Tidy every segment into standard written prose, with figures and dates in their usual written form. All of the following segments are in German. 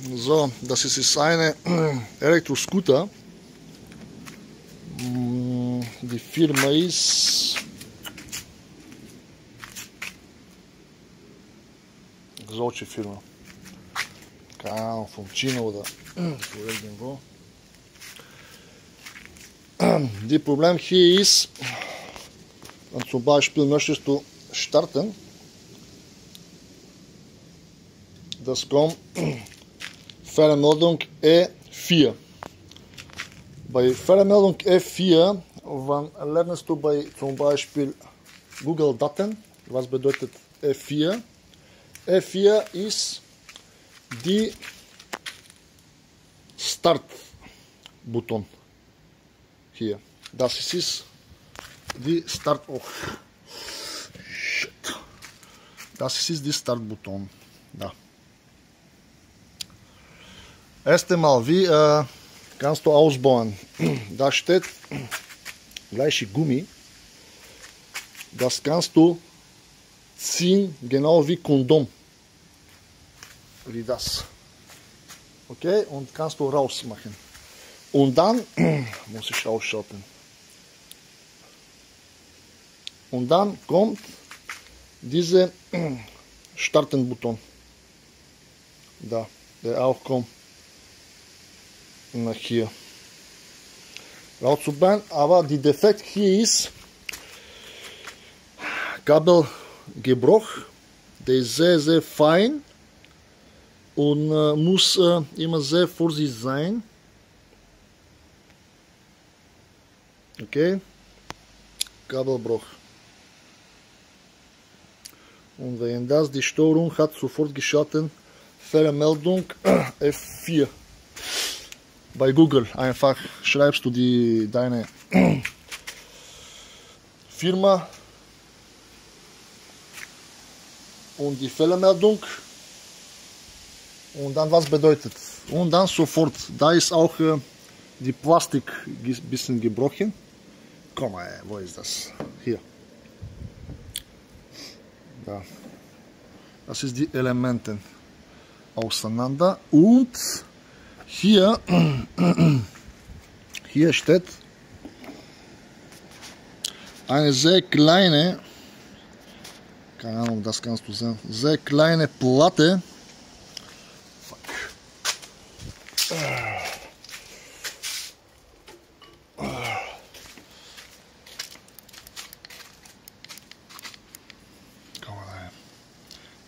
So, das ist eine Elektroscooter. Die Firma ist solche Firma. Keine Ahnung, von China oder irgendwo. Das Problem hier ist, wenn zum Beispiel möchtest du starten, das kommt Fehlermeldung E4. Bei Fehlermeldung E4, wann lernst du bei zum Beispiel Google Daten? Was bedeutet E4? E4 ist die Start-Button hier. Das ist die Start. Oh. Shit. Das ist die Start-Button. Da. Erst einmal, wie kannst du ausbauen? Da steht gleiche Gummi. Das kannst du ziehen, genau wie Kondom. Wie das. Okay, und kannst du rausmachen. Und dann muss ich ausschalten. Und dann kommt diese Starten-Button. Da, der auch kommt nach hier. Rauszubauen, aber die Defekt hier ist Kabelgebruch. Der ist sehr, sehr fein und muss immer sehr vorsichtig sein. Okay, Kabelbruch. Und wenn das die Störung hat, sofort geschaltet, Fehlermeldung F4. Bei Google einfach schreibst du deine Firma und die Fehlermeldung und dann was bedeutet. Und dann sofort, da ist auch die Plastik ein bisschen gebrochen. Komm mal, wo ist das? Hier. Da. Das ist die Elemente auseinander und hier steht eine sehr kleine, keine Ahnung, das kannst du sehen, sehr kleine Platte.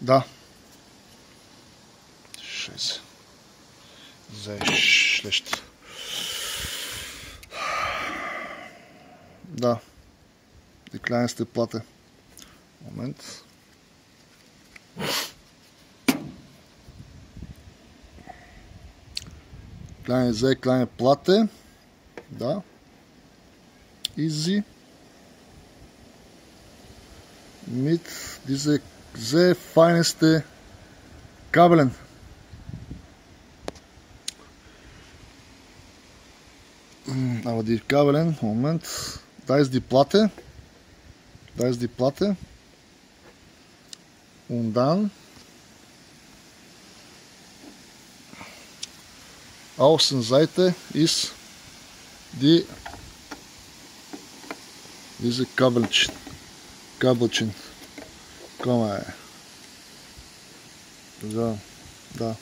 Da. Scheiße. Sehr schlecht. Da. Die kleinste Platte. Moment. Sehr kleine Platte. Da. Easy. Mit diese sehr feinste Kabeln. Aber die Kabeln, Moment, da ist die Platte. Da ist die Platte. Und dann Außenseite ist diese Kabelchen. Komm mal. So, da.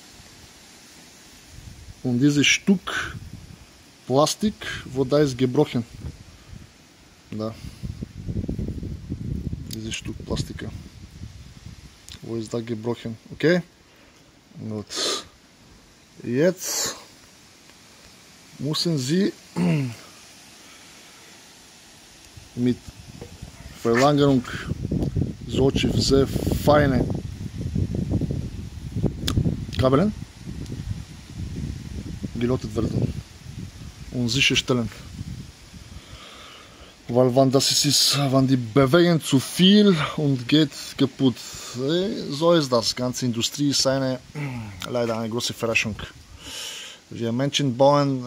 Und dieses Stück Plastik, wo da ist gebrochen. Da. Dieses Stück Plastik. Wo ist da gebrochen? Okay? Gut. Jetzt müssen Sie mit Verlängerung solche sehr feine Kabeln gelötet werden und sicherstellen. Weil wenn die bewegen zu viel und geht kaputt. So ist das. Ganze Industrie ist leider eine große Verraschung. Wir Menschen bauen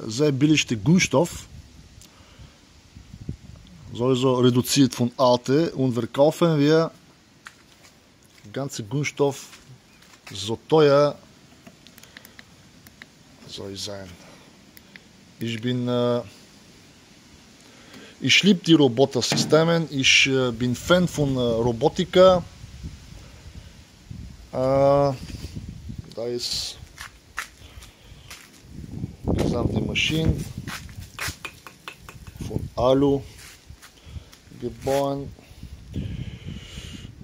sehr billigste Kunststoff, sowieso reduziert von alte, und verkaufen wir ganze Kunststoff so teuer soll ich sein. Ich liebe die Robotersysteme, ich bin Fan von Robotika. Da ist die gesamte Maschine von Alu geboren.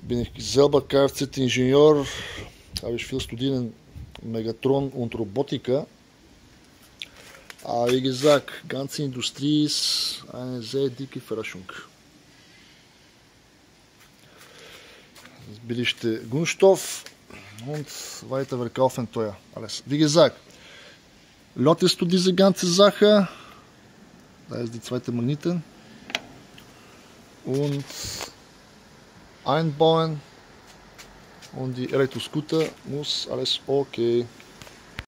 Bin ich selber Kfz-Ingenieur, habe ich viel studiert in Megatron und Robotika. Aber wie gesagt, ganze Industrie ist eine sehr dicke Überraschung. Das billigste Grundstoff und weiter verkaufen teuer. Alles. Wie gesagt, lottest du diese ganze Sache, da ist die zweite Magnete, und einbauen und die Elektroscooter muss alles okay.